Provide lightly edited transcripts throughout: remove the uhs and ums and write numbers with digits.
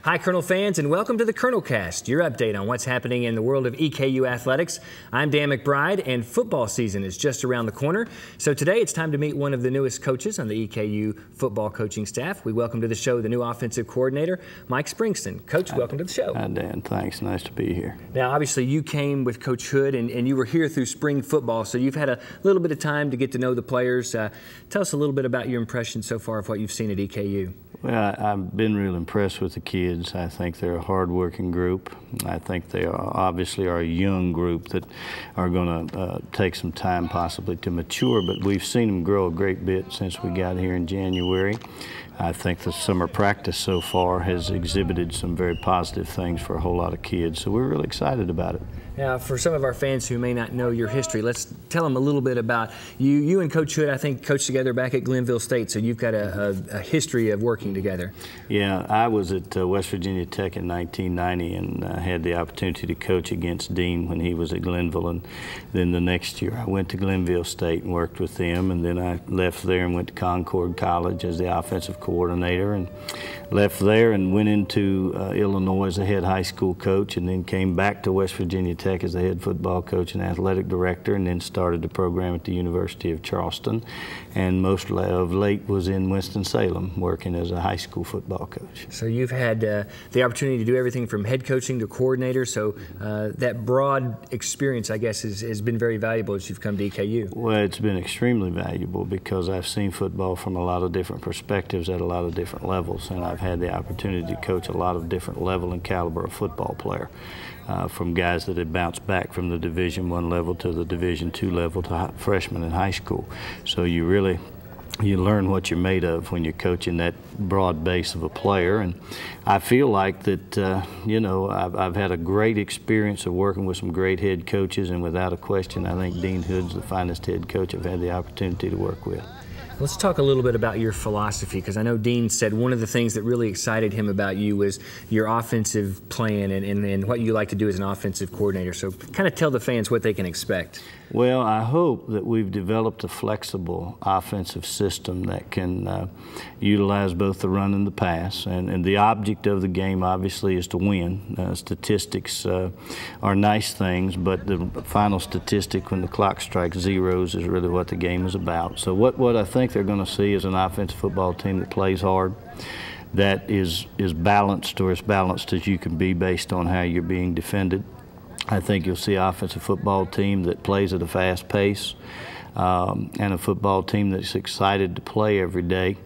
Hi, Colonel fans, and welcome to the Colonel Cast, your update on what's happening in the world of EKU athletics. I'm Dan McBride, and football season is just around the corner. So today it's time to meet one of the newest coaches on the EKU football coaching staff. We welcome to the show the new offensive coordinator, Mike Springston. Coach, welcome to the show. Hi, Dan. Thanks. Nice to be here. Now, obviously, you came with Coach Hood, and you were here through spring football, so you've had a little bit of time to get to know the players. Tell us a little bit about your impression so far of what you've seen at EKU. Well, I've been real impressed with the kids. I think they're a hard-working group. I think they obviously are a young group that are going to take some time possibly to mature, but we've seen them grow a great bit since we got here in January. I think the summer practice so far has exhibited some very positive things for a whole lot of kids, so we're really excited about it. Now, for some of our fans who may not know your history, let's tell them a little bit about you. You and Coach Hood, I think, coached together back at Glenville State, so you've got a history of working together. Yeah, I was at West Virginia Tech in 1990 and had the opportunity to coach against Dean when he was at Glenville, and then the next year I went to Glenville State and worked with them, and then I left there and went to Concord College as the offensive coordinator, and left there and went into Illinois as a head high school coach, and then came back to West Virginia Tech as the head football coach and athletic director, and then started the program at the University of Charleston, and most of late was in Winston-Salem working as a high school football coach. So you've had the opportunity to do everything from head coaching to coordinator, so that broad experience, I guess, has been very valuable as you've come to EKU. Well, it's been extremely valuable because I've seen football from a lot of different perspectives at a lot of different levels, and I've had the opportunity to coach a lot of different level and caliber of football player, from guys that had bounced back from the Division I level to the Division II level to freshmen in high school. So you learn what you're made of when you're coaching that broad base of a player, and I feel like that you know, I've had a great experience of working with some great head coaches, and without a question I think Dean Hood's the finest head coach I've had the opportunity to work with. Let's talk a little bit about your philosophy, because I know Dean said one of the things that really excited him about you was your offensive plan and what you like to do as an offensive coordinator. So kind of tell the fans what they can expect. Well, I hope that we've developed a flexible offensive system that can utilize both the run and the pass. And the object of the game, obviously, is to win. Statistics are nice things, but the final statistic when the clock strikes zeros is really what the game is about. So what I think they're going to see is an offensive football team that plays hard, that is balanced, or as balanced as you can be based on how you're being defended. I think you'll see an offensive football team that plays at a fast pace, and a football team that's excited to play every day.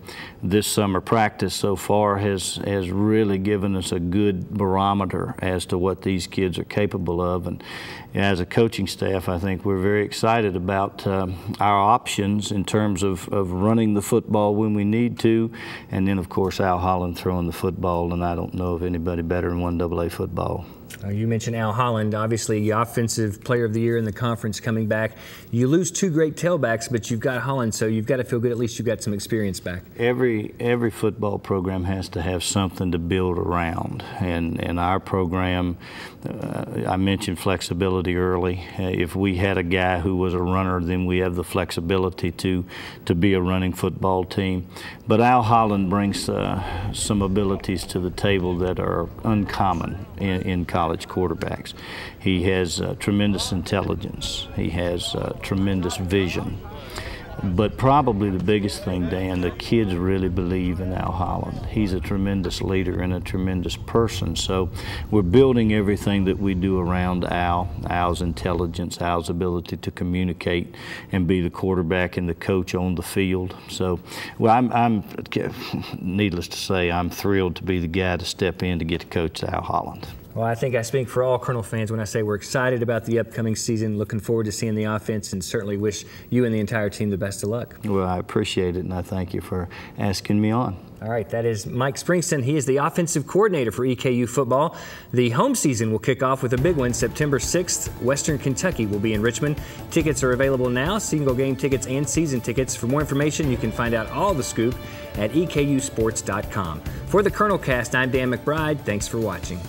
This summer practice so far has really given us a good barometer as to what these kids are capable of, and as a coaching staff I think we're very excited about our options in terms of running the football when we need to, and then of course Al Holland throwing the football, and I don't know of anybody better in 1AA football. You mentioned Al Holland, obviously Offensive Player of the Year in the conference coming back. You lose two great tailbacks, but you've got Holland, so you've got to feel good. At least you've got some experience back. Every football program has to have something to build around, and our program, I mentioned flexibility early. If we had a guy who was a runner, then we have the flexibility to be a running football team. But Al Holland brings some abilities to the table that are uncommon in college quarterbacks. He has tremendous intelligence. He has tremendous vision. But probably the biggest thing, Dan, the kids really believe in Al Holland. He's a tremendous leader and a tremendous person. So we're building everything that we do around Al's intelligence, Al's ability to communicate and be the quarterback and the coach on the field. So, well, I'm needless to say, I'm thrilled to be the guy to step in to get to coach Al Holland. Well, I think I speak for all Colonel fans when I say we're excited about the upcoming season, looking forward to seeing the offense, and certainly wish you and the entire team the best of luck. Well, I appreciate it, and I thank you for asking me on. All right, that is Mike Springston. He is the offensive coordinator for EKU football. The home season will kick off with a big one September 6th. Western Kentucky will be in Richmond. Tickets are available now, single game tickets and season tickets. For more information, you can find out all the scoop at EKUsports.com. For the Colonel Cast, I'm Dan McBride. Thanks for watching.